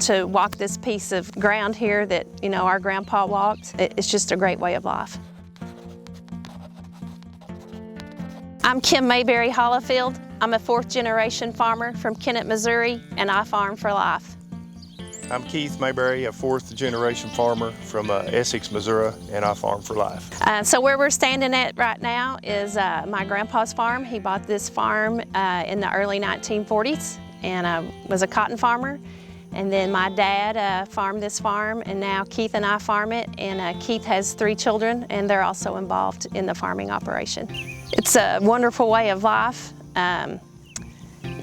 to walk this piece of ground here that, our grandpa walked, it's just a great way of life. I'm Kim Mayberry-Holifield. I'm a fourth-generation farmer from Kennett, Missouri, and I farm for life. I'm Keith Mayberry, a fourth-generation farmer from Essex, Missouri, and I farm for life. So where we're standing at right now is my grandpa's farm. He bought this farm in the early 1940s and was a cotton farmer. And then my dad farmed this farm, and now Keith and I farm it. And Keith has 3 children, and they're also involved in the farming operation. It's a wonderful way of life.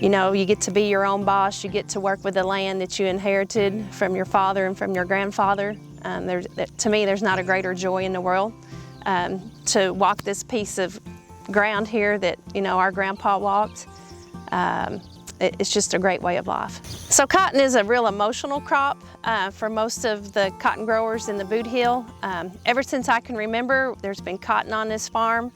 You get to be your own boss. You get to work with the land that you inherited from your father and from your grandfather. To me, there's not a greater joy in the world to walk this piece of ground here that, our grandpa walked. It's just a great way of life. So cotton is a real emotional crop for most of the cotton growers in the Boot Hill. Ever since I can remember, there's been cotton on this farm.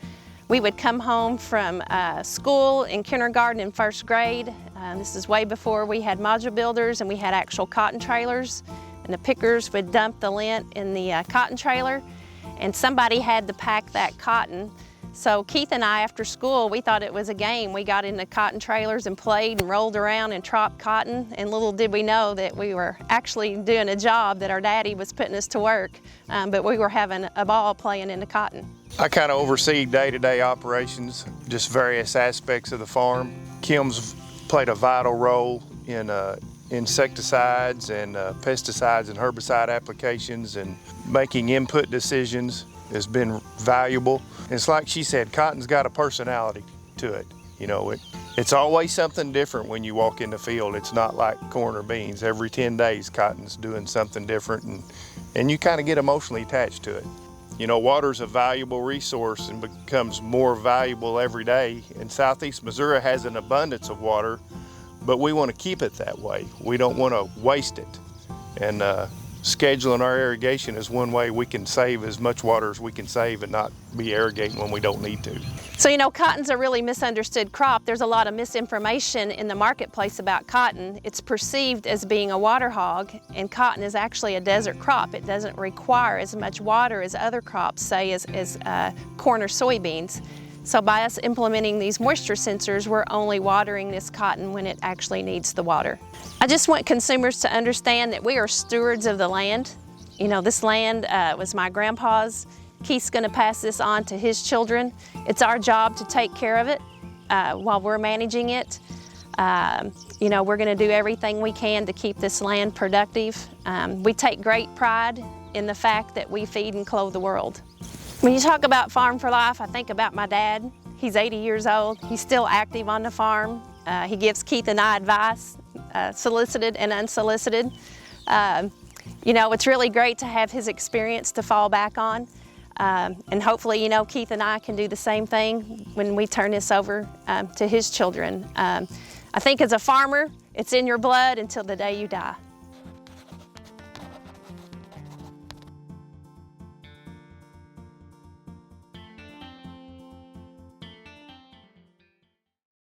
We would come home from school in kindergarten and first grade. This is way before we had module builders and we had actual cotton trailers. And the pickers would dump the lint in the cotton trailer, and somebody had to pack that cotton. So Keith and I, after school, we thought it was a game. We got in the cotton trailers and played and rolled around and tropped cotton, and little did we know that we were actually doing a job that our daddy was putting us to work, but we were having a ball playing in the cotton. I kind of oversee day-to-day operations, just various aspects of the farm. Kim's played a vital role in insecticides and pesticides and herbicide applications, and making input decisions has been valuable. It's like she said, cotton's got a personality to it. It's always something different when you walk in the field. It's not like corn or beans. Every 10 days, cotton's doing something different, and you kind of get emotionally attached to it. Water's a valuable resource and becomes more valuable every day. And Southeast Missouri has an abundance of water, but we want to keep it that way. We don't want to waste it. And scheduling our irrigation is one way we can save as much water as we can save and not be irrigating when we don't need to. So cotton's a really misunderstood crop. There's a lot of misinformation in the marketplace about cotton. It's perceived as being a water hog, and cotton is actually a desert crop. It doesn't require as much water as other crops, say as corn or soybeans. So by us implementing these moisture sensors, we're only watering this cotton when it actually needs the water. I just want consumers to understand that we are stewards of the land. This land was my grandpa's. Keith's going to pass this on to his children. It's our job to take care of it while we're managing it. We're going to do everything we can to keep this land productive. We take great pride in the fact that we feed and clothe the world. When you talk about Farm for Life, I think about my dad. He's 80 years old. He's still active on the farm. He gives Keith and I advice, solicited and unsolicited. It's really great to have his experience to fall back on. And hopefully, Keith and I can do the same thing when we turn this over to his children. I think as a farmer, it's in your blood until the day you die.